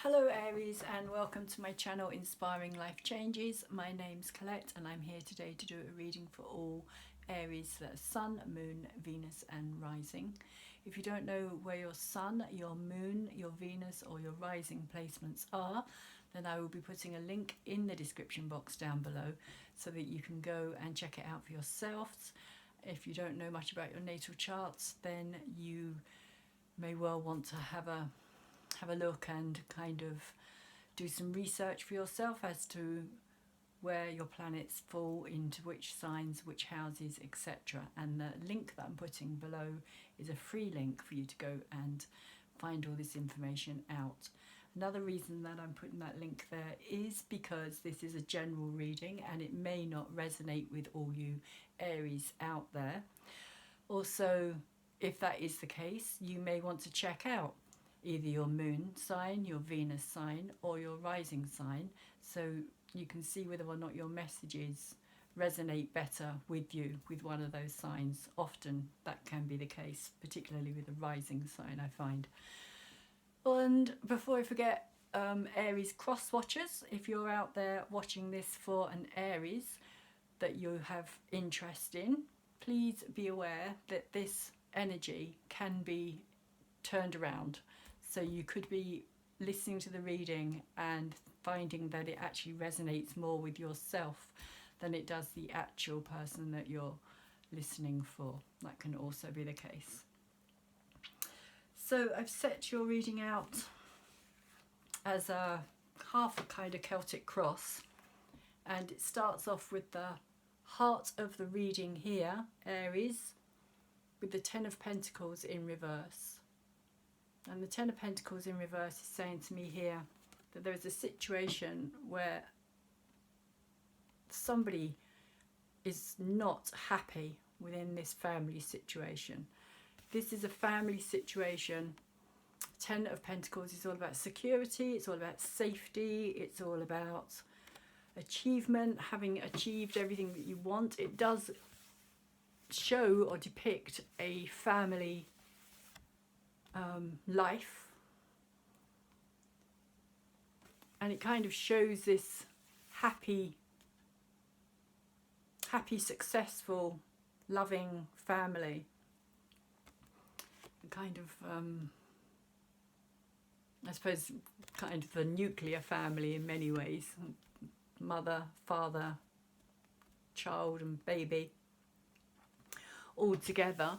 Hello Aries, and welcome to my channel Inspiring Life Changes. My name's Colette and I'm here today to do a reading for all Aries, that Sun, Moon, Venus and Rising. If you don't know where your Sun, your Moon, your Venus or your Rising placements are, then I will be putting a link in the description box down below so that you can go and check it out for yourselves. If you don't know much about your natal charts, then you may well want to have a look and kind of do some research for yourself as to where your planets fall into which signs, which houses, etc. And the link that I'm putting below is a free link for you to go and find all this information out. Another reason that I'm putting that link there is because this is a general reading and it may not resonate with all you Aries out there. Also, if that is the case, you may want to check out either your moon sign, your Venus sign or your rising sign, so you can see whether or not your messages resonate better with you with one of those signs. Often that can be the case, particularly with the rising sign, I find. And before I forget, Aries cross watchers, if you're out there watching this for an Aries that you have interest in, please be aware that this energy can be turned around. So you could be listening to the reading and finding that it actually resonates more with yourself than it does the actual person that you're listening for. That can also be the case. So I've set your reading out as a half a kind of Celtic cross, and it starts off with the heart of the reading here, Aries, with the Ten of Pentacles in reverse. And the Ten of Pentacles in reverse is saying to me here that there is a situation where somebody is not happy within this family situation. This is a family situation. Ten of Pentacles is all about security, it's all about safety, it's all about achievement, having achieved everything that you want. It does show or depict a family life, and it kind of shows this happy, successful, loving family, kind of I suppose kind of a nuclear family in many ways, mother, father, child and baby all together.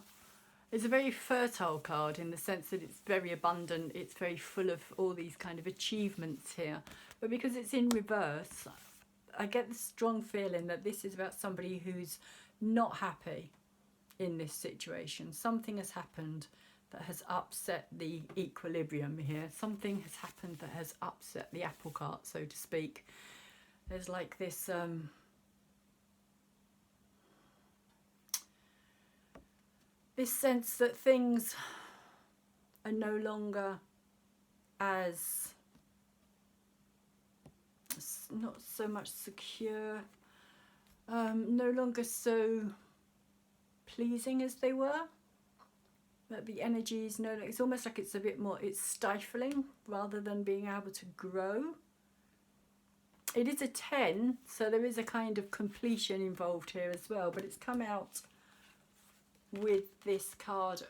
It's a very fertile card in the sense that it's very abundant, it's very full of all these kind of achievements here. But because it's in reverse, I get the strong feeling that this is about somebody who's not happy in this situation. Something has happened that has upset the equilibrium here. Something has happened that has upset the apple cart, so to speak. There's like this this sense that things are no longer as, not so much secure, no longer so pleasing as they were. That the energy is no longer, it's almost like it's a bit more, it's stifling rather than being able to grow. It is a 10, so there is a kind of completion involved here as well, but it's come out with this card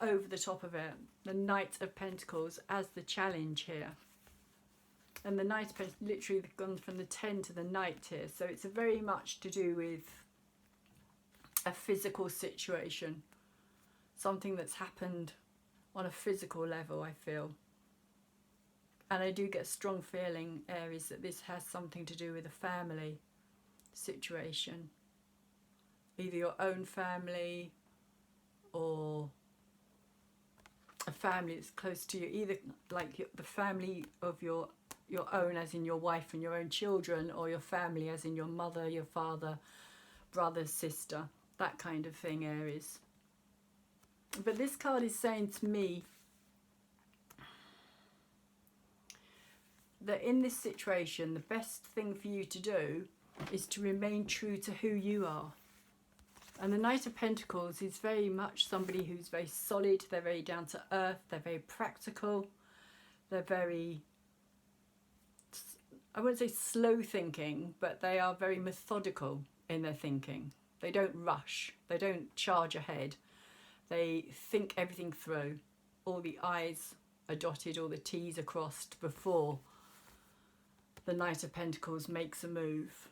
over the top of it, the Knight of Pentacles, as the challenge here. And the Knight of Pentacles literally gone from the 10 to the Knight here, so it's a very much to do with a physical situation, something that's happened on a physical level, I feel. And I do get a strong feeling, Aries, that this has something to do with a family situation, either your own family or a family that's close to you, either like the family of your own, as in your wife and your own children, or your family as in your mother, your father, brother, sister, that kind of thing, Aries. But this card is saying to me that in this situation, the best thing for you to do is to remain true to who you are. And the Knight of Pentacles is very much somebody who's very solid, they're very down to earth, they're very practical, they're very I wouldn't say slow thinking, but they are very methodical in their thinking. They don't rush. They don't charge ahead. They think everything through. All the I's are dotted, all the T's are crossed before the Knight of Pentacles makes a move.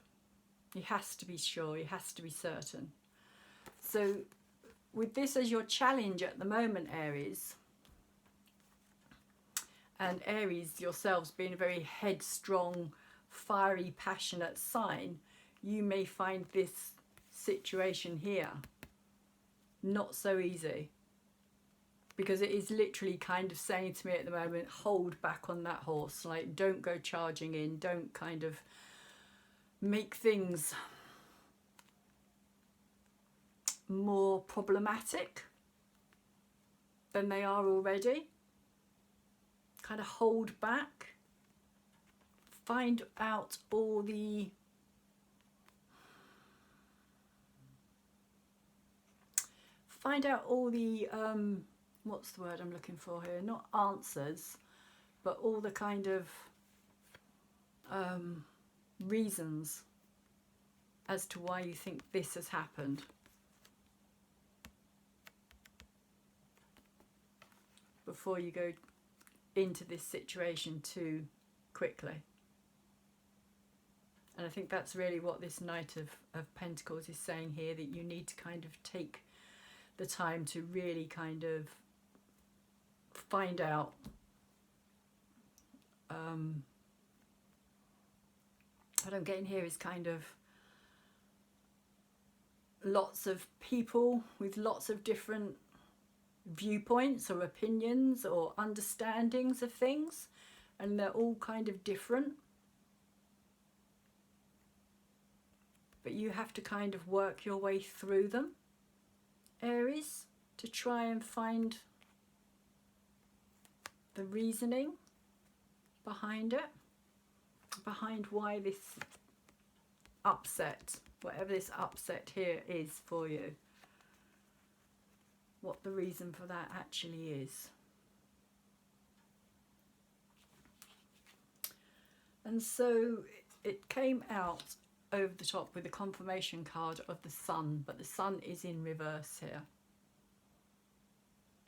He has to be sure, he has to be certain. So with this as your challenge at the moment, Aries, and Aries yourselves being a very headstrong, fiery, passionate sign, you may find this situation here not so easy, because it is literally kind of saying to me at the moment, hold back on that horse, like don't go charging in, don't kind of make things more problematic than they are already. Kind of hold back, find out all the what's the word I'm looking for here, not answers, but all the kind of reasons as to why you think this has happened before you go into this situation too quickly. And I think that's really what this Knight of Pentacles is saying here, that you need to kind of take the time to really kind of find out what I'm getting here is kind of lots of people with lots of different viewpoints or opinions or understandings of things, and they're all kind of different, but you have to kind of work your way through them, Aries, to try and find the reasoning behind it, behind why this upset, whatever this upset here is for you, what the reason for that actually is. And so it came out over the top with the confirmation card of the Sun, but the Sun is in reverse here.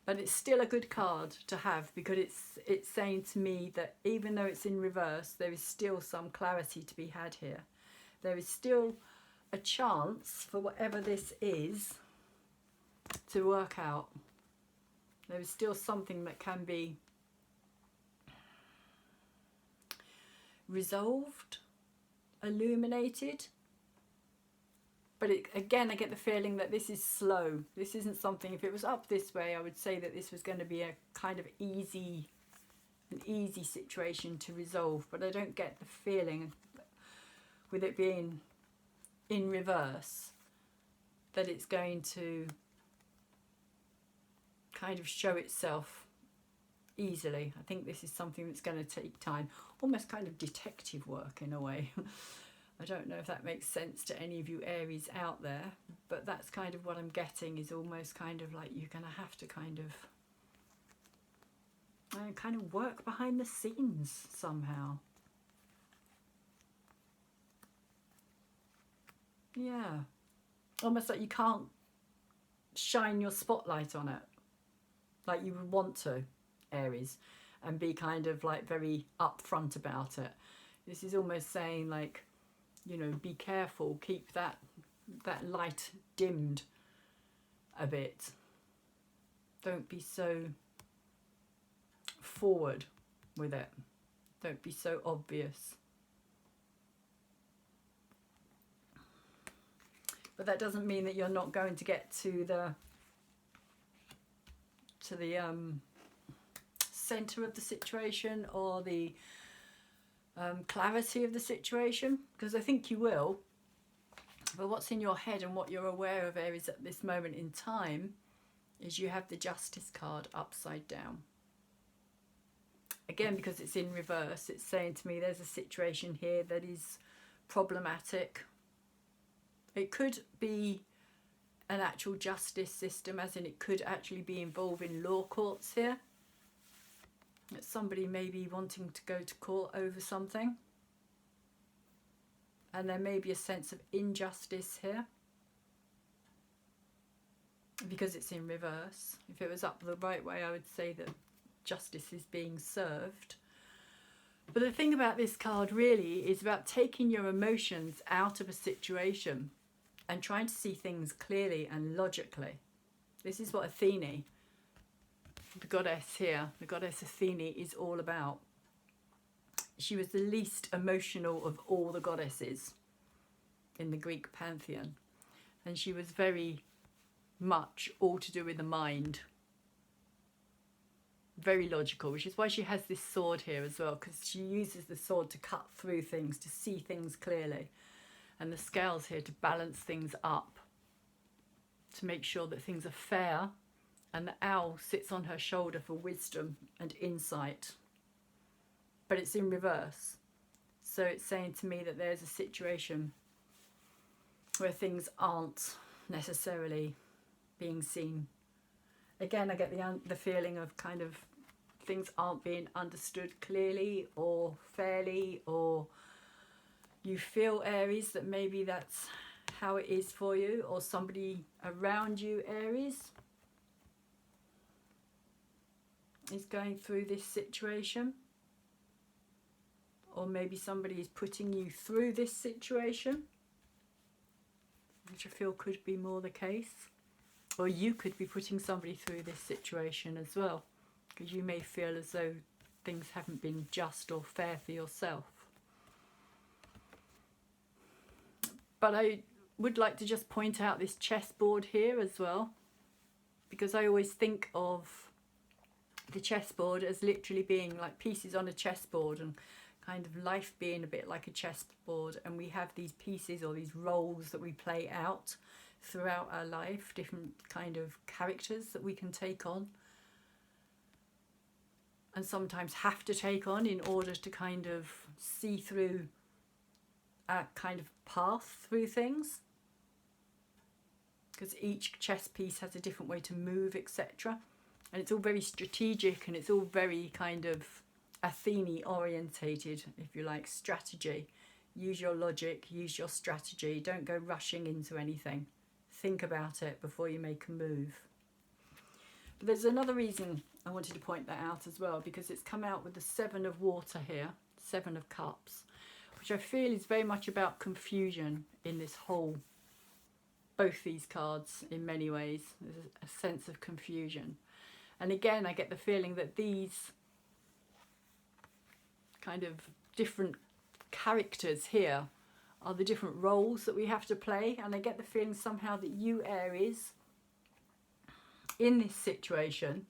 But it's still a good card to have, because it's saying to me that even though it's in reverse, there is still some clarity to be had here. There is still a chance for whatever this is to work out. There is still something that can be resolved, illuminated. But again, I get the feeling that this is slow. This isn't something, if it was up this way, I would say that this was going to be a kind of an easy situation to resolve. But I don't get the feeling, with it being in reverse, that it's going to kind of show itself easily. I think this is something that's going to take time, almost kind of detective work in a way. I don't know if that makes sense to any of you Aries out there, but that's kind of what I'm getting, is almost kind of like you're going to have to kind of work behind the scenes somehow. Yeah, almost like you can't shine your spotlight on it like you would want to, Aries, and be kind of like very upfront about it. This is almost saying, like, you know, be careful, keep that light dimmed a bit. Don't be so forward with it. Don't be so obvious. But that doesn't mean that you're not going to get to the center of the situation, or the clarity of the situation, because I think you will. But what's in your head and what you're aware of, Aries, at this moment in time, is you have the Justice card upside down. Again, because it's in reverse, it's saying to me there's a situation here that is problematic. It could be an actual justice system, as in it could actually be involving law courts here. It's somebody maybe wanting to go to court over something. And there may be a sense of injustice here, because it's in reverse. If it was up the right way, I would say that justice is being served. But the thing about this card really is about taking your emotions out of a situation and trying to see things clearly and logically. This is what Athene, the goddess here, the goddess Athene, is all about. She was the least emotional of all the goddesses in the Greek pantheon. And she was very much all to do with the mind. Very logical, which is why she has this sword here as well, because she uses the sword to cut through things, to see things clearly. And the scales here to balance things up, to make sure that things are fair. And the owl sits on her shoulder for wisdom and insight. But it's in reverse. So it's saying to me that there's a situation where things aren't necessarily being seen. Again, I get the feeling of kind of things aren't being understood clearly or fairly, or you feel, Aries, that maybe that's how it is for you, or somebody around you, Aries, is going through this situation. Or maybe somebody is putting you through this situation, which I feel could be more the case. Or you could be putting somebody through this situation as well, because you may feel as though things haven't been just or fair for yourself. But I would like to just point out this chessboard here as well, because I always think of the chessboard as literally being like pieces on a chessboard, and kind of life being a bit like a chessboard, and we have these pieces or these roles that we play out throughout our life, different kind of characters that we can take on and sometimes have to take on in order to kind of see through our kind of path through things, because each chess piece has a different way to move, etc. And it's all very strategic, and it's all very kind of Athene orientated, if you like, strategy. Use your logic, use your strategy, don't go rushing into anything. Think about it before you make a move. But there's another reason I wanted to point that out as well, because it's come out with the 7 of water here, 7 of cups, which I feel is very much about confusion in this whole, both these cards in many ways. There's a sense of confusion. And again, I get the feeling that these kind of different characters here are the different roles that we have to play. And I get the feeling somehow that you, Aries, in this situation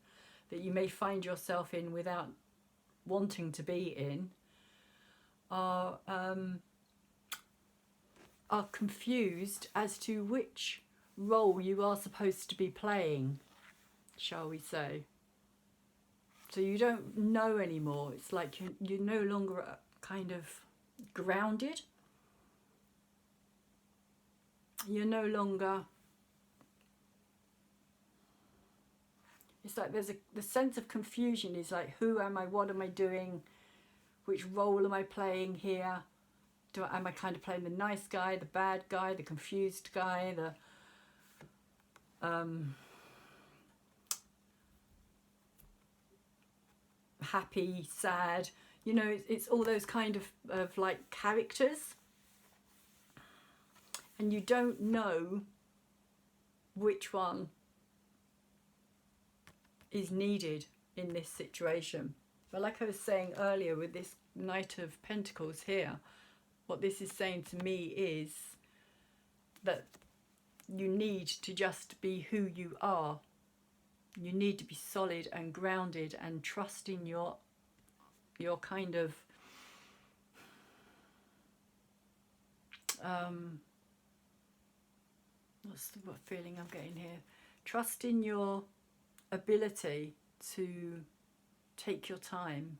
that you may find yourself in without wanting to be in, are confused as to which role you are supposed to be playing, shall we say. So you don't know anymore. It's like you're no longer kind of grounded. You're no longer... It's like the sense of confusion is like, who am I? What am I doing? Which role am I playing here? Am I kind of playing the nice guy, the bad guy, the confused guy, the... happy, sad, you know, it's all those kind of like characters, and you don't know which one is needed in this situation. But like I was saying earlier with this Knight of Pentacles here, what this is saying to me is that you need to just be who you are. You need to be solid and grounded and trust in your kind of what feeling I'm getting here? Trust in your ability to take your time.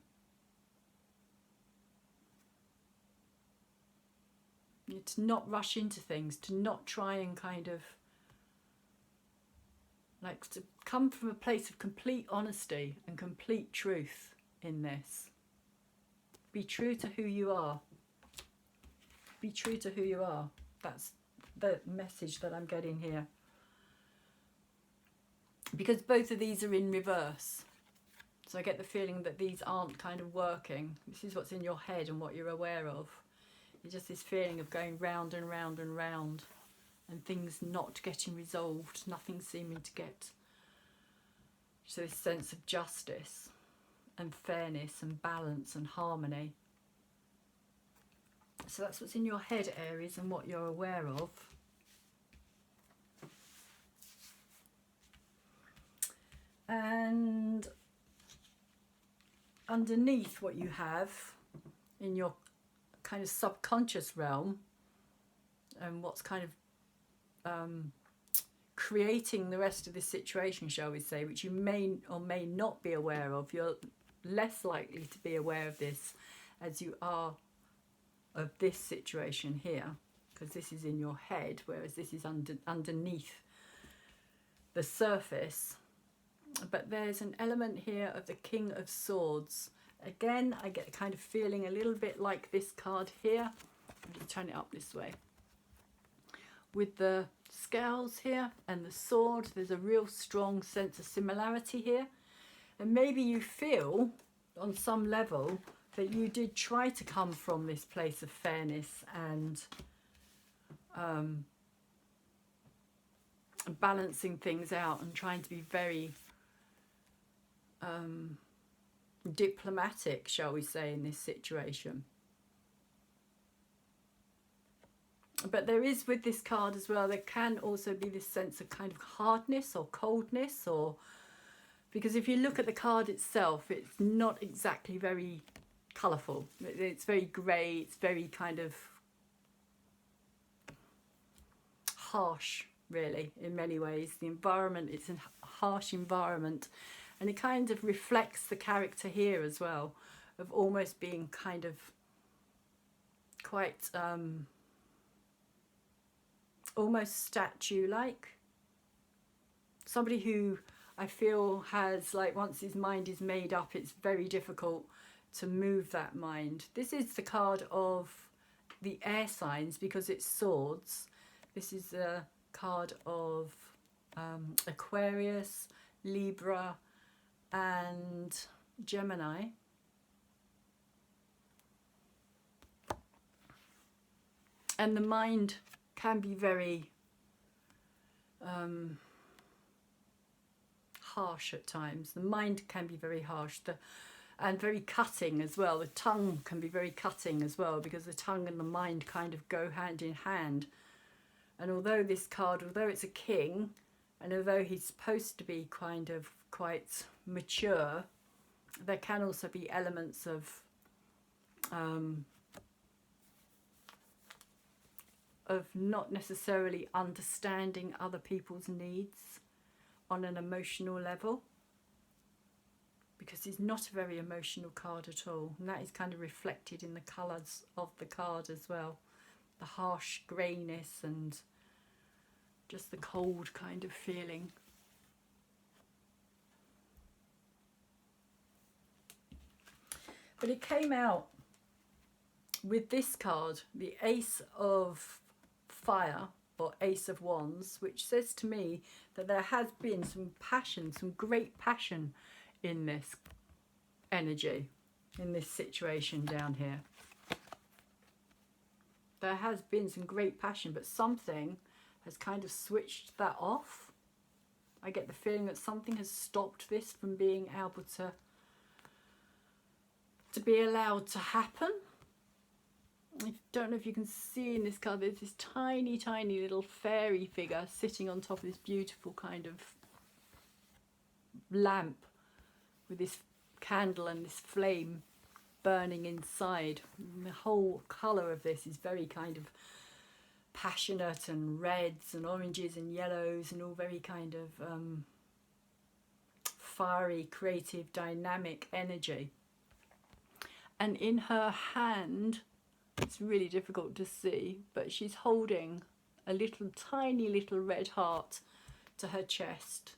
To not rush into things, to not try and kind of like to come from a place of complete honesty and complete truth in this. Be true to who you are. be true to who you are. That's the message that I'm getting here. Because both of these are in reverse. So I get the feeling that these aren't kind of working. This is what's in your head and what you're aware of. It's just this feeling of going round and round and round, and things not getting resolved, nothing seeming to get. So this sense of justice and fairness and balance and harmony. So that's what's in your head, Aries, and what you're aware of. And underneath what you have in your kind of subconscious realm, and what's kind of creating the rest of this situation, shall we say, which you may or may not be aware of. You're less likely to be aware of this as you are of this situation here, because this is in your head, whereas this is underneath the surface. But there's an element here of the King of Swords. Again, I get a kind of feeling a little bit like this card here. I'll just turn it up this way. With the scales here and the sword, there's a real strong sense of similarity here. And maybe you feel on some level that you did try to come from this place of fairness and balancing things out and trying to be very diplomatic, shall we say, in this situation. But there is, with this card as well, there can also be this sense of kind of hardness or coldness, or because if you look at the card itself, it's not exactly very colourful. It's very grey, it's very kind of harsh, really, in many ways. The environment, it's a harsh environment, and it kind of reflects the character here as well, of almost being kind of quite almost statue-like. Somebody who I feel has, like, once his mind is made up, it's very difficult to move that mind. This is the card of the air signs because it's swords. This is a card of Aquarius, Libra and Gemini. And the mind can be very harsh at times. The mind can be very harsh and very cutting as well. The tongue can be very cutting as well, because the tongue and the mind kind of go hand in hand. And although this card, although it's a king, and although he's supposed to be kind of quite mature, there can also be elements of not necessarily understanding other people's needs on an emotional level, because he's not a very emotional card at all, and that is kind of reflected in the colours of the card as well. The harsh greyness and just the cold kind of feeling. But it came out with this card, the Ace of Fire, or Ace of Wands, which says to me that there has been some passion, some great passion in this energy, in this situation down here. There has been some great passion, but something has kind of switched that off. I get the feeling that something has stopped this from being able to be allowed to happen. I don't know if you can see in this card, there's this tiny, tiny little fairy figure sitting on top of this beautiful kind of lamp with this candle and this flame burning inside. And the whole colour of this is very kind of passionate, and reds and oranges and yellows, and all very kind of fiery, creative, dynamic energy. And in her hand, it's really difficult to see, but she's holding a little tiny little red heart to her chest,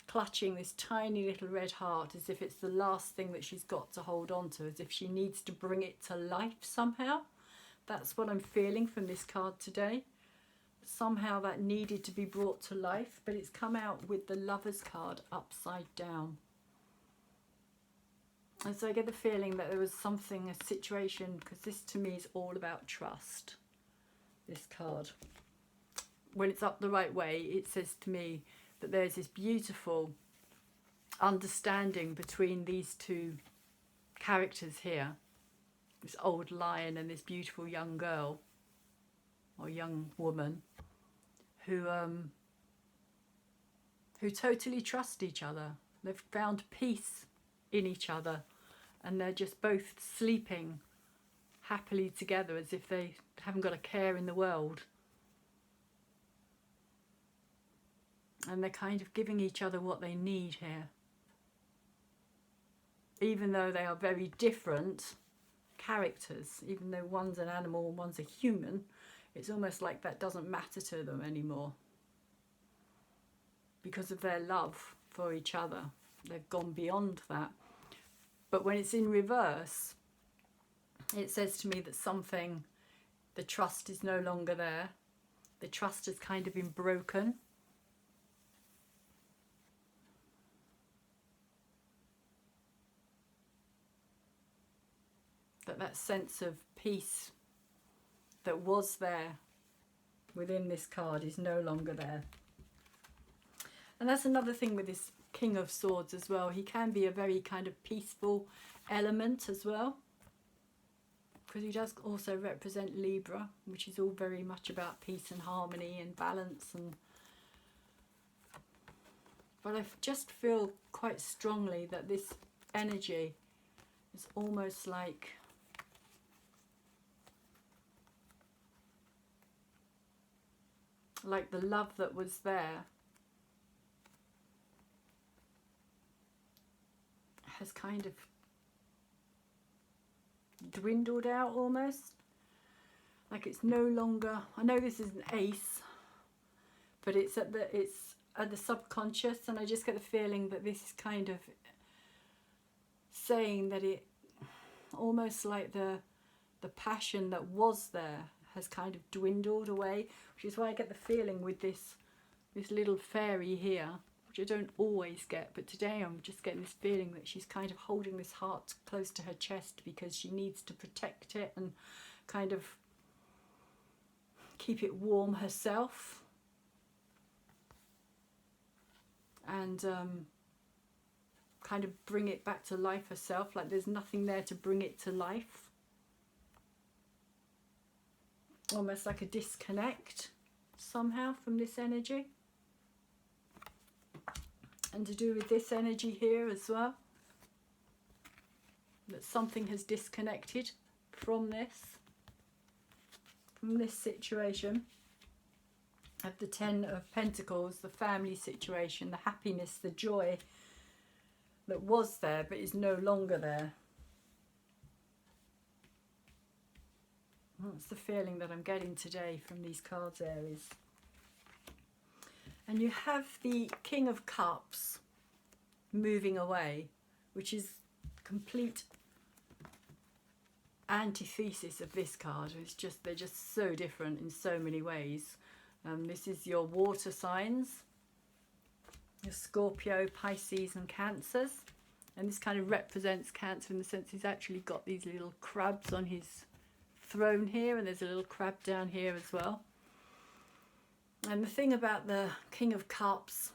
clutching this tiny little red heart as if it's the last thing that she's got to hold on to, as if she needs to bring it to life somehow. That's what I'm feeling from this card today. Somehow that needed to be brought to life, but it's come out with the Lovers card upside down. And so I get the feeling that there was something, a situation, because this to me is all about trust, this card. When it's up the right way, it says to me that there's this beautiful understanding between these two characters here. This old lion and this beautiful young girl, or young woman, who totally trust each other. They've found peace in each other, and they're just both sleeping happily together as if they haven't got a care in the world. And they're kind of giving each other what they need here. Even though they are very different characters, even though one's an animal and one's a human, it's almost like that doesn't matter to them anymore. Because of their love for each other. They've gone beyond that. But when it's in reverse, it says to me that something, the trust is no longer there. The trust has kind of been broken. That sense of peace that was there within this card is no longer there. And that's another thing with this King of Swords as well. He can be a very kind of peaceful element as well, because he does also represent Libra, which is all very much about peace and harmony and balance. But I just feel quite strongly that this energy is almost like the love that was there has kind of dwindled out almost. Like it's no longer, I know this is an ace, but it's at the subconscious, and I just get the feeling that this is kind of saying that it almost like the passion that was there has kind of dwindled away, which is why I get the feeling with this little fairy here, which I don't always get, but today I'm just getting this feeling that she's kind of holding this heart close to her chest because she needs to protect it and kind of keep it warm herself, and kind of bring it back to life herself. Like there's nothing there to bring it to life. Almost like a disconnect somehow from this energy. And to do with this energy here as well, that something has disconnected from this situation of the Ten of Pentacles, the family situation, the happiness, the joy that was there but is no longer there. That's the feeling that I'm getting today from these cards, Aries. And you have the King of Cups moving away, which is complete antithesis of this card. It's just, they're just so different in so many ways. This is your water signs, your Scorpio, Pisces and Cancers. And this kind of represents Cancer in the sense he's actually got these little crabs on his throne here, and there's a little crab down here as well. And the thing about the King of Cups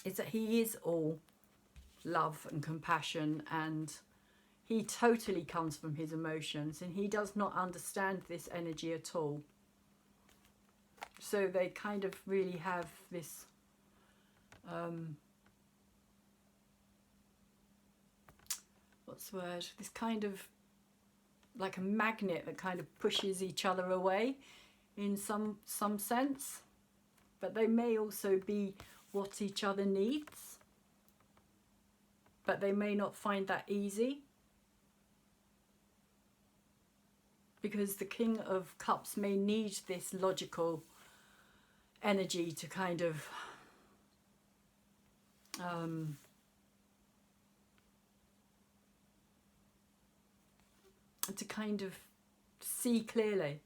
is that he is all love and compassion, and he totally comes from his emotions, and he does not understand this energy at all. So they kind of really have this what's the word? This kind of like a magnet that kind of pushes each other away in some sense, but they may also be what each other needs, but they may not find that easy, because the King of Cups may need this logical energy to kind of see clearly,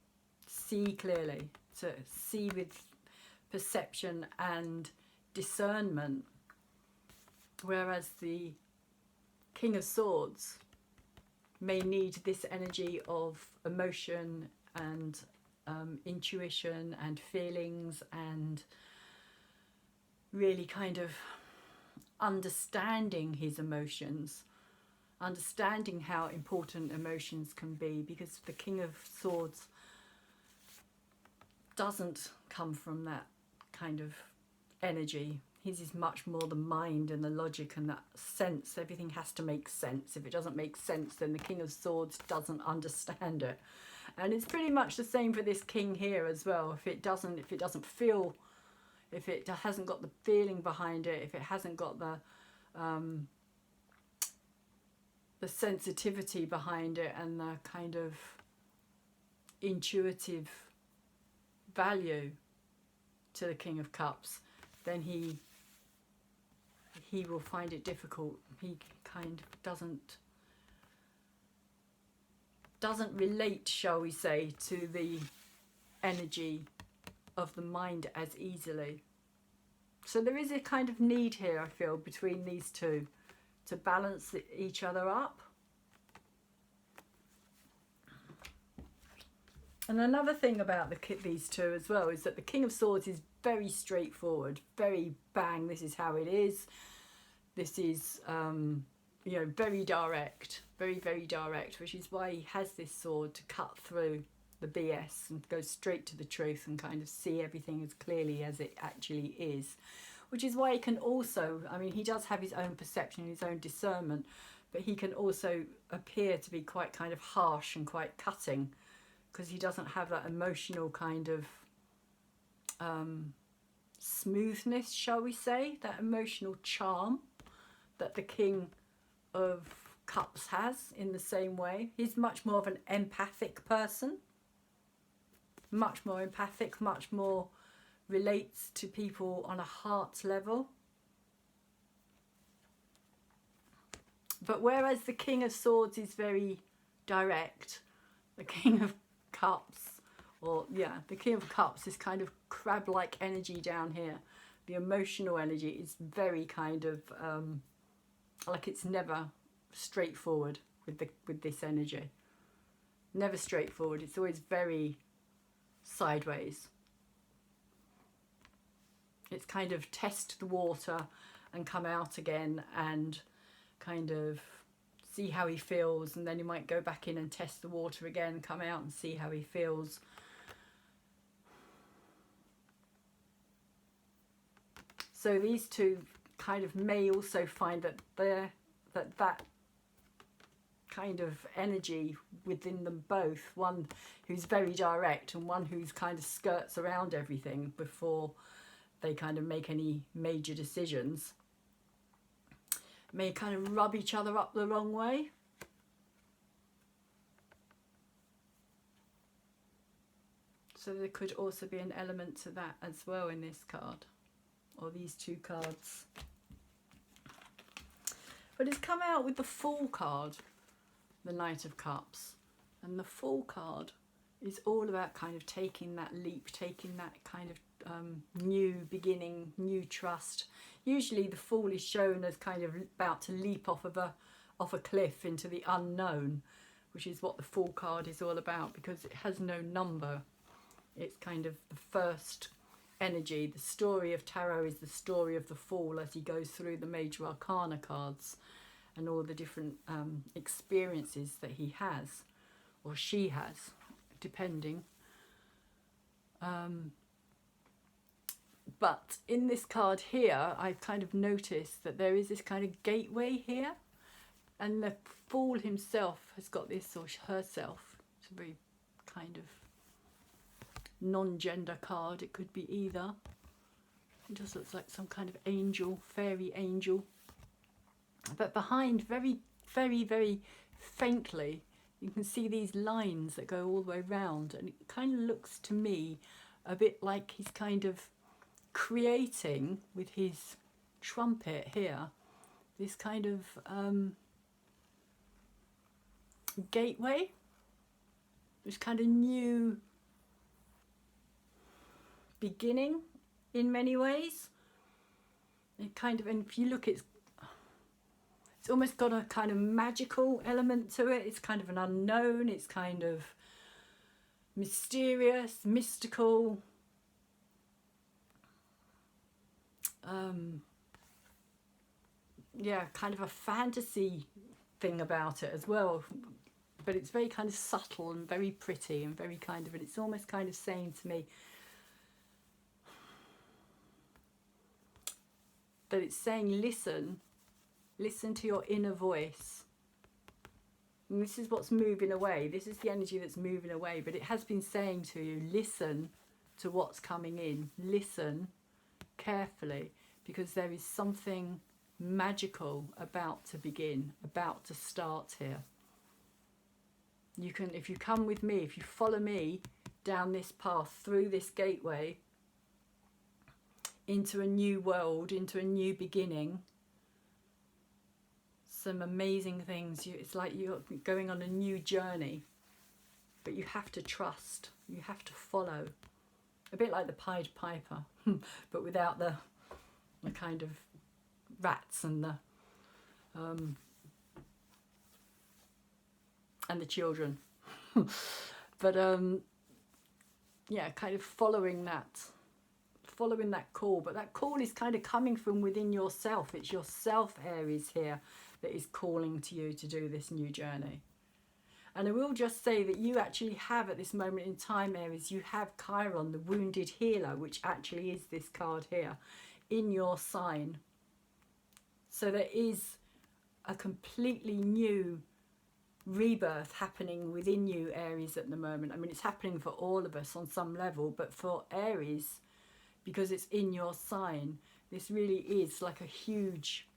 to see with perception and discernment, whereas the King of Swords may need this energy of emotion and intuition and feelings, and really kind of understanding his emotions, understanding how important emotions can be, because the King of Swords doesn't come from that kind of energy. His is much more the mind and the logic and that sense. Everything has to make sense. If it doesn't make sense, then the King of Swords doesn't understand it. And it's pretty much the same for this king here as well. If it doesn't feel, if it hasn't got the feeling behind it, if it hasn't got the sensitivity behind it and the kind of intuitive value to the King of Cups, then he will find it difficult. He kind of doesn't relate, shall we say, to the energy of the mind as easily. So there is a kind of need here, I feel, between these two to balance each other up. And another thing about these two as well is that the King of Swords is very straightforward, very bang, this is how it is. This is, you know, very direct, very direct, which is why he has this sword, to cut through the BS and go straight to the truth and kind of see everything as clearly as it actually is. Which is why he can also, I mean, he does have his own perception, his own discernment, but he can also appear to be quite kind of harsh and quite cutting, because he doesn't have that emotional kind of smoothness, shall we say, that emotional charm that the King of Cups has in the same way. He's much more of an empathic person, much more empathic, much more relates to people on a heart level. But whereas the King of Swords is very direct, the King of Cups, or yeah, the King of Cups is kind of crab-like energy down here. The emotional energy is very kind of like it's never straightforward with this energy. Never straightforward. It's always very sideways. It's kind of test the water and come out again and kind of see how he feels, and then he might go back in and test the water again, come out and see how he feels. So these two kind of may also find that that kind of energy within them both, one who's very direct and one who's kind of skirts around everything before they kind of make any major decisions, may kind of rub each other up the wrong way. So there could also be an element to that as well in this card, or these two cards. But it's come out with the Fool card, the Knight of Cups. And the Fool card is all about kind of taking that leap, taking that kind of new beginning, new trust. Usually the Fool is shown as kind of about to leap off a cliff into the unknown, which is what the Fool card is all about, because it has no number. It's kind of the first energy. The story of tarot is the story of the Fool as he goes through the major arcana cards and all the different experiences that he has, or she has, depending. But in this card here, I've kind of noticed that there is this kind of gateway here, and the Fool himself has got this, or herself. It's a very kind of non-gender card. It could be either. It just looks like some kind of angel, fairy angel. But behind, very, very, very faintly, you can see these lines that go all the way round, and it kind of looks to me a bit like he's kind of creating with his trumpet here this kind of gateway. this kind of new beginning in many ways. It kind of, and if you look, it's almost got a kind of magical element to it. It's kind of an unknown, it's kind of mysterious, mystical. Yeah, kind of a fantasy thing about it as well, but it's very kind of subtle and very pretty and very kind of, and it's almost kind of saying to me that it's saying listen to your inner voice. And this is what's moving away, this is the energy that's moving away, but it has been saying to you, listen to what's coming in, listen carefully, because there is something magical about to begin, about to start here. You can, if you come with me, if you follow me down this path, through this gateway, into a new world, into a new beginning, some amazing things. It's like you're going on a new journey, but you have to trust, you have to follow. A bit like the Pied Piper, but without the kind of rats and the children. But yeah, kind of following that call, but that call is kind of coming from within yourself. It's yourself, Aries, here, that is calling to you to do this new journey. And I will just say that you actually have, at this moment in time, Aries, you have Chiron, the wounded healer, which actually is this card here, in your sign. So there is a completely new rebirth happening within you, Aries, at the moment. I mean, it's happening for all of us on some level, but for Aries, because it's in your sign, this really is like a huge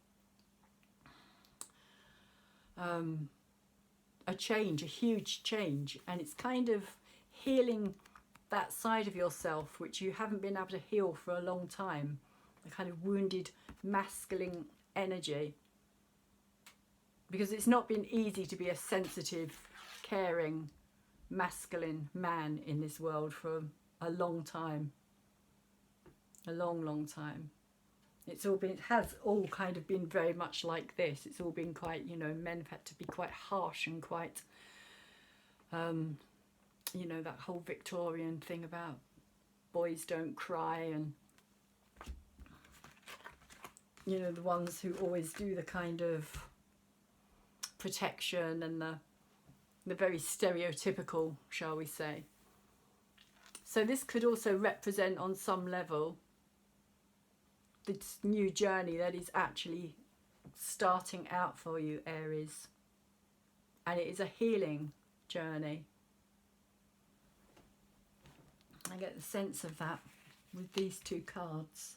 a huge change, and it's kind of healing that side of yourself which you haven't been able to heal for a long time, the kind of wounded masculine energy, because it's not been easy to be a sensitive, caring, masculine man in this world for a long time. A long time. It's all been, it has all kind of been very much like this. It's all been quite, you know, men have had to be quite harsh and quite, you know, that whole Victorian thing about boys don't cry, and, you know, the ones who always do the kind of protection and the very stereotypical, shall we say. So this could also represent on some level this new journey that is actually starting out for you, Aries. And it is a healing journey. I get the sense of that with these two cards.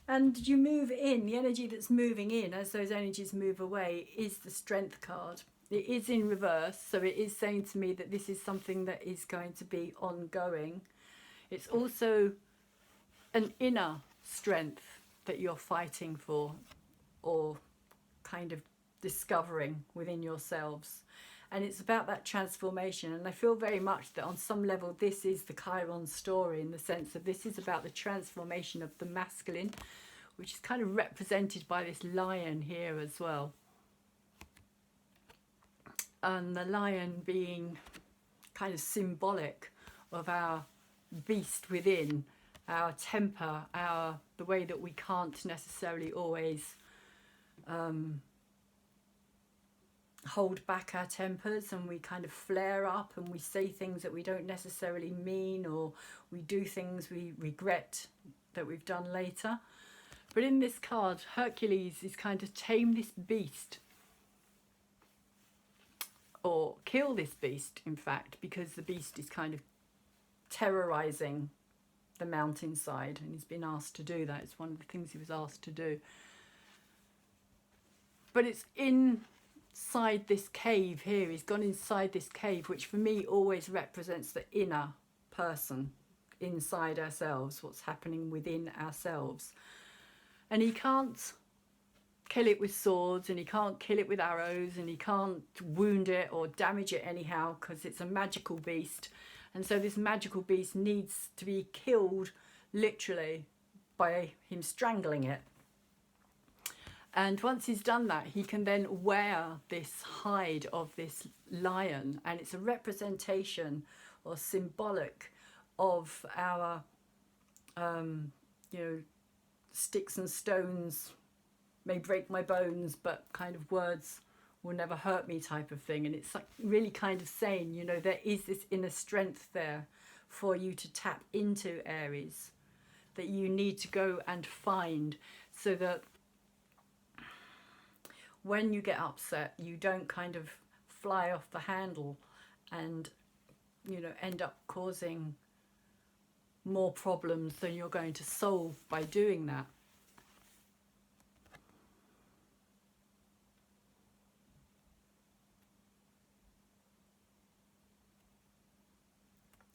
And you move in, the energy that's moving in as those energies move away is the Strength card. It is in reverse, so it is saying to me that this is something that is going to be ongoing. It's also an inner strength that you're fighting for, or kind of discovering within yourselves. And it's about that transformation. And I feel very much that on some level this is the Chiron story, in the sense that this is about the transformation of the masculine, which is kind of represented by this lion here as well. And the lion being kind of symbolic of our beast within, our temper, the way that we can't necessarily always hold back our tempers, and we kind of flare up and we say things that we don't necessarily mean, or we do things we regret that we've done later. But in this card, Hercules is kind of tame this beast, or kill this beast, in fact, because the beast is kind of terrorizing the mountainside, and he's been asked to do that. It's one of the things he was asked to do. But it's inside this cave here. He's gone inside this cave, which for me always represents the inner person, inside ourselves, what's happening within ourselves. And he can't kill it with swords, and he can't kill it with arrows, and he can't wound it or damage it anyhow because it's a magical beast. And so this magical beast needs to be killed literally by him strangling it. And once he's done that, he can then wear this hide of this lion, and it's a representation or symbolic of our you know, sticks and stones may break my bones, but kind of words will never hurt me type of thing. And it's like really kind of saying, you know, there is this inner strength there for you to tap into, Aries, that you need to go and find, so that when you get upset, you don't kind of fly off the handle and, you know, end up causing more problems than you're going to solve by doing that.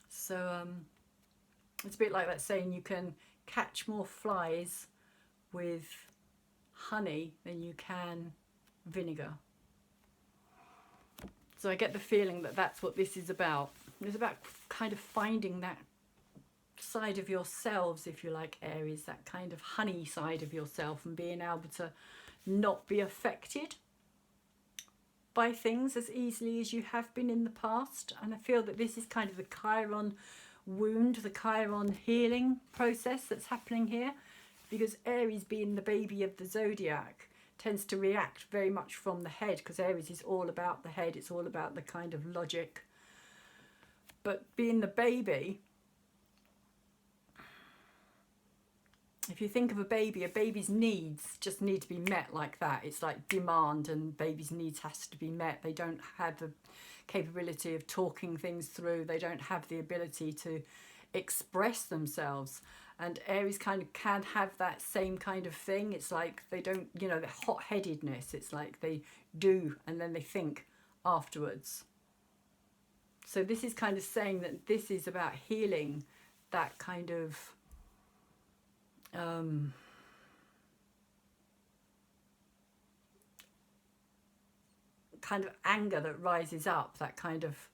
So it's a bit like that saying, you can catch more flies with honey than you can vinegar. So I get the feeling that that's what this is about. It's about kind of finding that side of yourselves, if you like, Aries, that kind of honey side of yourself, and being able to not be affected by things as easily as you have been in the past. And I feel that this is kind of the Chiron wound, the Chiron healing process that's happening here, because Aries, being the baby of the zodiac, tends to react very much from the head, because Aries is all about the head, it's all about the kind of logic. But being the baby, if you think of a baby's needs just need to be met like that. It's like demand, and baby's needs has to be met. They don't have the capability of talking things through. They don't have the ability to express themselves. And Aries kind of can have that same kind of thing. It's like they don't, you know, the hot-headedness. It's like they do and then they think afterwards. So this is kind of saying that this is about healing that kind of kind of anger that rises up, that kind of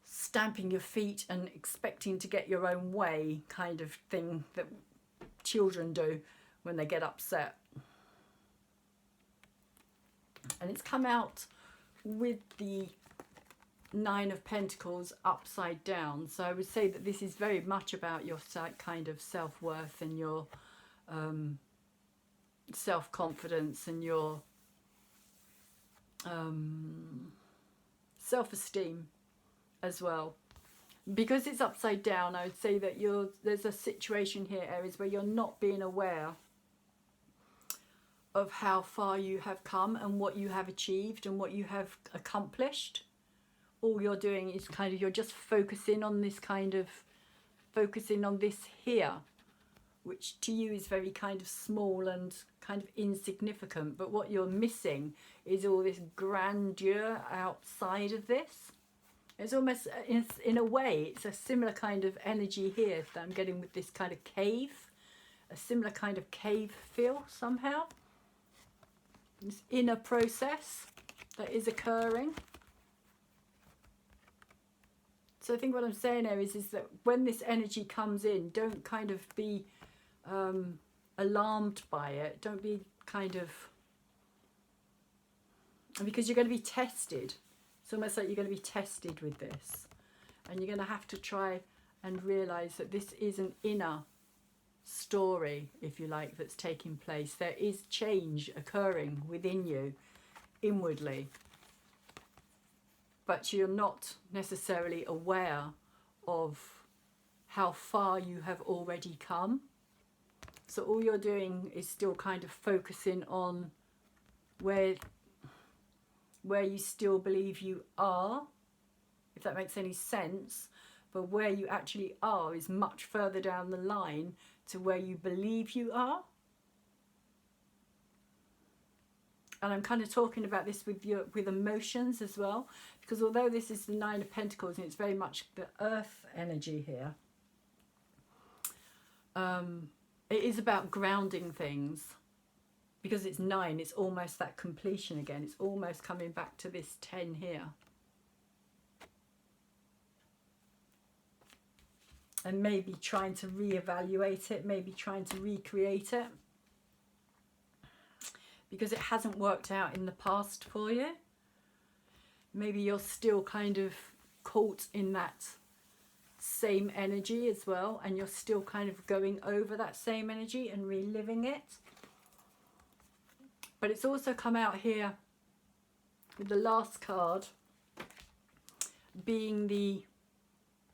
stamping your feet and expecting to get your own way kind of thing that children do when they get upset. And it's come out with the Nine of Pentacles upside down. So I would say that this is very much about your kind of self-worth and your self-confidence and your self-esteem as well. Because it's upside down, I would say that there's a situation here, Aries, where you're not being aware of how far you have come and what you have achieved and what you have accomplished. All you're doing is kind of, you're just focusing on this here, which to you is very kind of small and kind of insignificant. But what you're missing is all this grandeur outside of this. It's almost, in a way, it's a similar kind of energy here that I'm getting with this kind of cave, a similar kind of cave feel somehow. This inner process that is occurring. So I think what I'm saying, Aries, is that when this energy comes in, don't kind of be alarmed by it. Don't be kind of... Because you're going to be tested. It's almost like you're going to be tested with this. And you're going to have to try and realise that this is an inner story, if you like, that's taking place. There is change occurring within you, inwardly. But you're not necessarily aware of how far you have already come. So all you're doing is still kind of focusing on where you still believe you are, if that makes any sense. But where you actually are is much further down the line to where you believe you are. And I'm kind of talking about this with emotions as well, because although this is the Nine of Pentacles and it's very much the earth energy here, it is about grounding things. because it's 9, it's almost that completion again. It's almost coming back to this 10 here. And maybe trying to reevaluate it, maybe trying to recreate it, because it hasn't worked out in the past for you. Maybe you're still kind of caught in that same energy as well, and you're still kind of going over that same energy and reliving it. But it's also come out here with the last card being the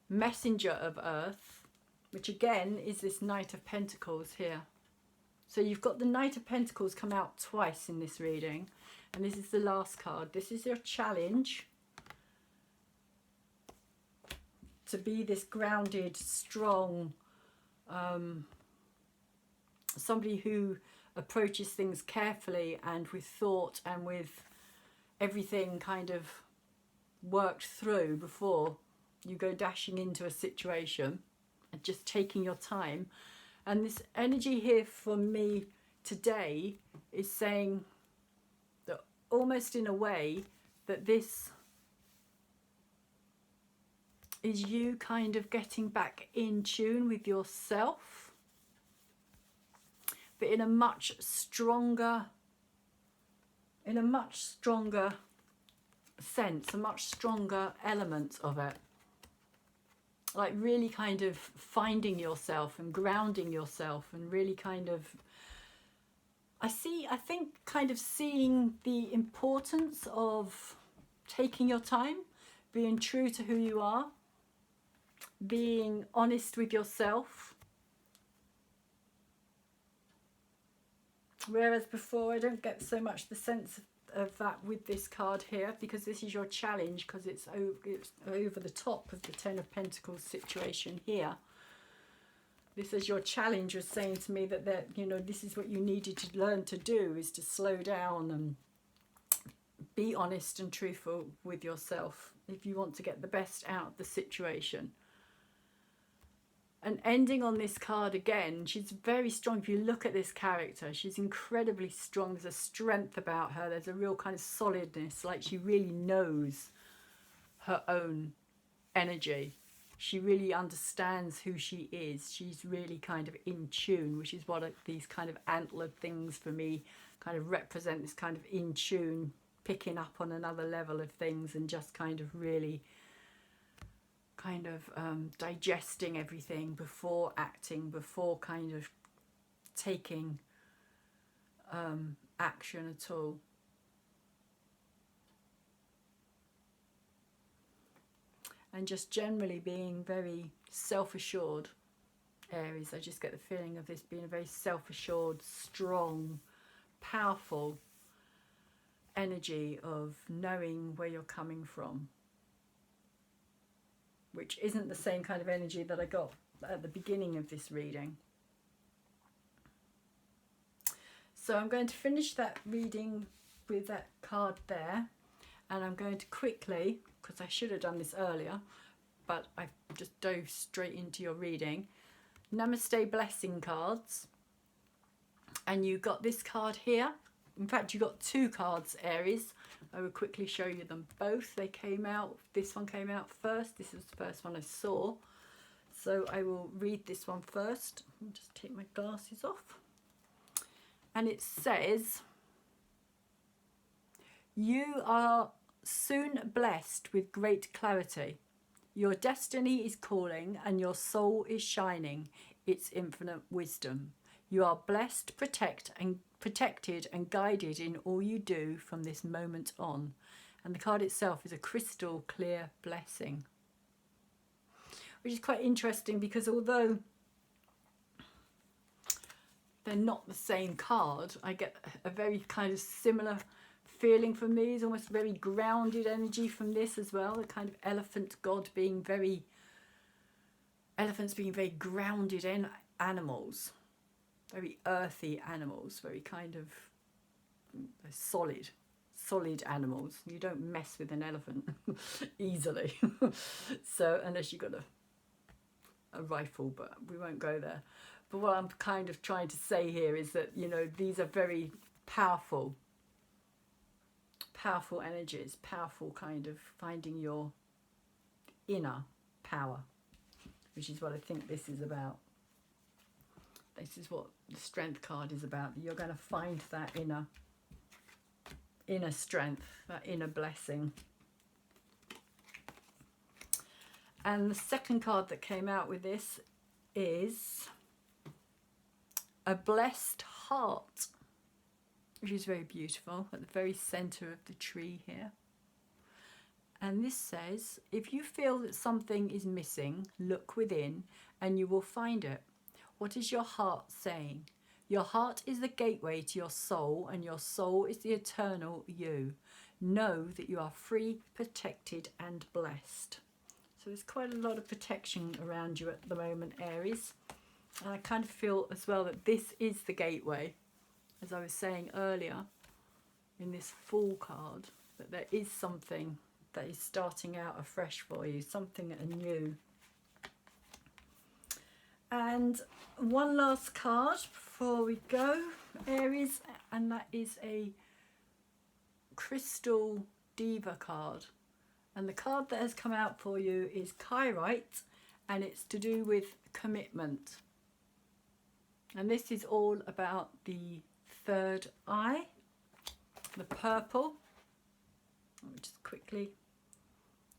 messenger of earth, which again is this Knight of Pentacles here. So you've got the Knight of Pentacles come out twice in this reading, and this is the last card. This is your challenge to be this grounded, strong, somebody who approaches things carefully and with thought and with everything kind of worked through before you go dashing into a situation, and just taking your time. And this energy here for me today is saying that almost in a way that this is you kind of getting back in tune with yourself, but in a much stronger sense, a much stronger element of it. Like really kind of finding yourself and grounding yourself, and really kind of, I think kind of seeing the importance of taking your time, being true to who you are, being honest with yourself. Whereas before I don't get so much the sense of that with this card here, because this is your challenge, because it's over the top of the Ten of Pentacles situation here. This is your challenge, was saying to me that you know, this is what you needed to learn to do, is to slow down and be honest and truthful with yourself if you want to get the best out of the situation. And ending on this card again, she's very strong. If you look at this character, she's incredibly strong. There's a strength about her. There's a real kind of solidness, like she really knows her own energy. She really understands who she is. She's really kind of in tune, which is what these kind of antlered things for me kind of represent, this kind of in tune, picking up on another level of things, and just kind of really kind of digesting everything before acting, before kind of taking action at all. And just generally being very self-assured, Aries. I just get the feeling of this being a very self-assured, strong, powerful energy of knowing where you're coming from, which isn't the same kind of energy that I got at the beginning of this reading. So I'm going to finish that reading with that card there, and I'm going to quickly, because I should have done this earlier, but I just dove straight into your reading, Namaste blessing cards. And you got this card here. In fact, you got two cards, Aries. I will quickly show you them both. They came out, this one came out first. This is the first one I saw. So I will read this one first. I'll just take my glasses off. And it says, you are soon blessed with great clarity. Your destiny is calling and your soul is shining its infinite wisdom. You are blessed, protected and guided in all you do from this moment on. And the card itself is a crystal clear blessing, which is quite interesting, because although they're not the same card, I get a very kind of similar feeling from these, almost very grounded energy from this as well. The kind of elephant god being very, elephants being very grounded in animals. Very earthy animals, very kind of solid animals. You don't mess with an elephant easily. So unless you've got a rifle, but we won't go there. But what I'm kind of trying to say here is that, you know, these are very powerful energies, powerful kind of finding your inner power, which is what I think this is about. This is what the Strength card is about. You're going to find that inner strength, that inner blessing. And the second card that came out with this is a blessed heart, which is very beautiful, at the very center of the tree here. And this says, if you feel that something is missing, look within and you will find it. What is your heart saying? Your heart is the gateway to your soul, and your soul is the eternal you. Know that you are free, protected and blessed. So there's quite a lot of protection around you at the moment, Aries. And I kind of feel as well that this is the gateway, as I was saying earlier in this Fool card, that there is something that is starting out afresh for you, something anew. And one last card before we go, Aries, and that is a crystal Deva card. And the card that has come out for you is Kyrite, and it's to do with commitment. And this is all about the third eye, the purple. Let me just quickly.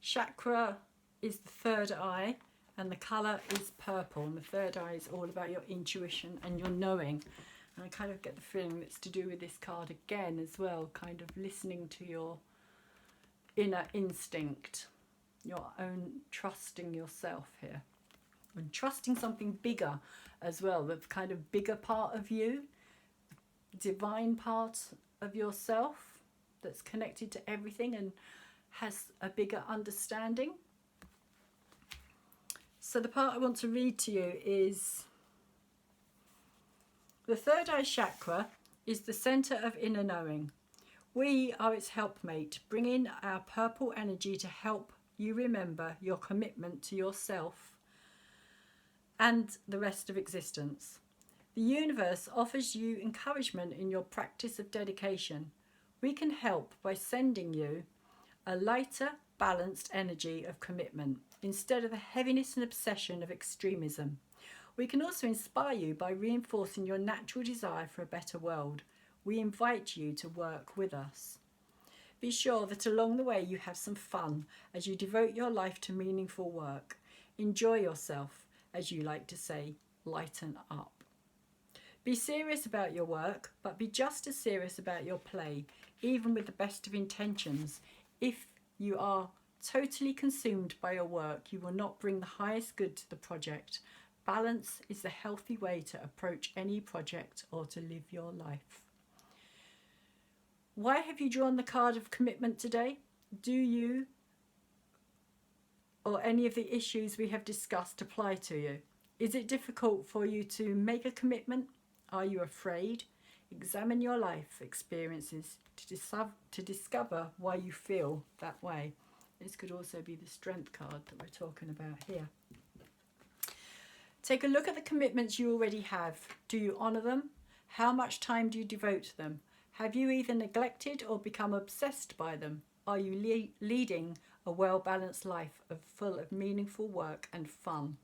Chakra is the third eye, and the colour is purple. And the third eye is all about your intuition and your knowing. And I kind of get the feeling that's to do with this card again as well, kind of listening to your inner instinct, your own trusting yourself here, and trusting something bigger as well, the kind of bigger part of you, divine part of yourself that's connected to everything and has a bigger understanding. So the part I want to read to you is the third eye chakra is the center of inner knowing. We are its helpmate, bringing our purple energy to help you remember your commitment to yourself and the rest of existence. The universe offers you encouragement in your practice of dedication. We can help by sending you a lighter, balanced energy of commitment instead of the heaviness and obsession of extremism. We can also inspire you by reinforcing your natural desire for a better world. We invite you to work with us. Be sure that along the way you have some fun as you devote your life to meaningful work. Enjoy yourself, as you like to say, lighten up. Be serious about your work, but be just as serious about your play, even with the best of intentions. If you are totally consumed by your work, you will not bring the highest good to the project. Balance is the healthy way to approach any project or to live your life. Why have you drawn the card of commitment today? Do you or any of the issues we have discussed apply to you? Is it difficult for you to make a commitment? Are you afraid? Examine your life experiences to discover why you feel that way. This could also be the Strength card that we're talking about here. Take a look at the commitments you already have. Do you honour them? How much time do you devote to them? Have you either neglected or become obsessed by them? Are you leading a well-balanced life full of meaningful work and fun?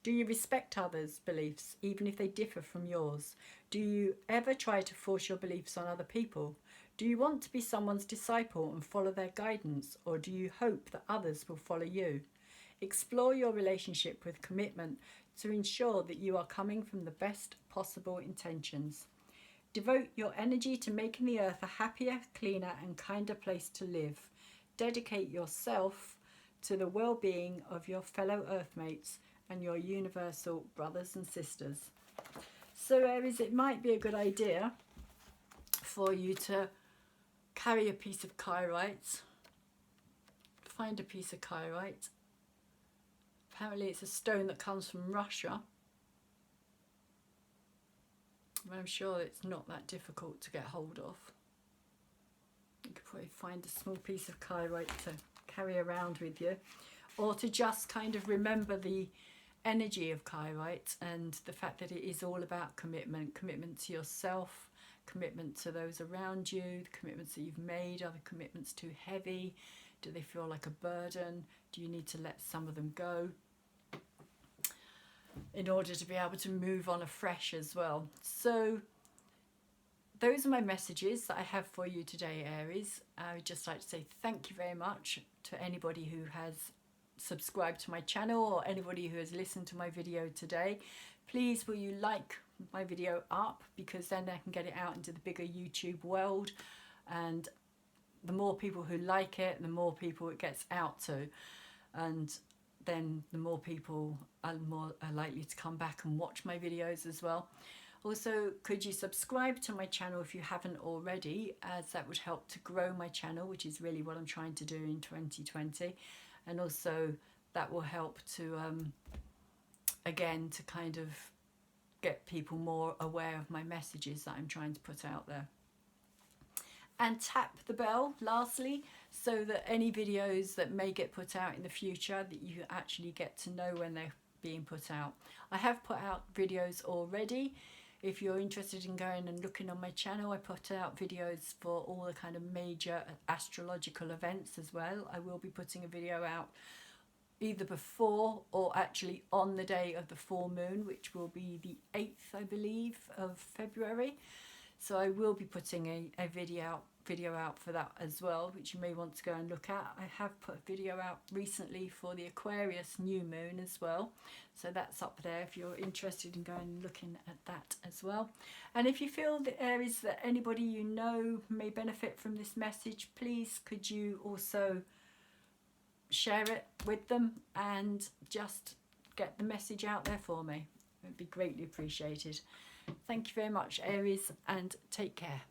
Do you respect others' beliefs, even if they differ from yours? Do you ever try to force your beliefs on other people? Do you want to be someone's disciple and follow their guidance, or do you hope that others will follow you? Explore your relationship with commitment to ensure that you are coming from the best possible intentions. Devote your energy to making the earth a happier, cleaner and kinder place to live. Dedicate yourself to the well-being of your fellow earthmates and your universal brothers and sisters. So Aries, it might be a good idea for you to carry a piece of Kyrite. Find a piece of Kyrite. Apparently it's a stone that comes from Russia. I'm sure it's not that difficult to get hold of. You could probably find a small piece of Kyrite to carry around with you, or to just kind of remember the energy of Kyrite and the fact that it is all about commitment to yourself, commitment to those around you, the commitments that you've made. Are the commitments too heavy? Do they feel like a burden? Do you need to let some of them go in order to be able to move on afresh as well? So those are my messages that I have for you today, Aries. I would just like to say thank you very much to anybody who has subscribed to my channel or anybody who has listened to my video today. Please will you like my video up, because then I can get it out into the bigger YouTube world, and the more people who like it, the more people it gets out to, and then the more people are likely to come back and watch my videos as well. Also, could you subscribe to my channel if you haven't already, as that would help to grow my channel, which is really what I'm trying to do in 2020. And also that will help to, again, to kind of get people more aware of my messages that I'm trying to put out there. And tap the bell, lastly, so that any videos that may get put out in the future, that you actually get to know when they're being put out. I have put out videos already. If you're interested in going and looking on my channel, I put out videos for all the kind of major astrological events as well. I will be putting a video out either before or actually on the day of the full moon, which will be the 8th, I believe, of February. So I will be putting a video out for that as well, which you may want to go and look at. I have put a video out recently for the Aquarius new moon as well, so that's up there if you're interested in going and looking at that as well. And if you feel the Aries that anybody you know may benefit from this message, please could you also share it with them and just get the message out there for me. It would be greatly appreciated. Thank you very much, Aries, and take care.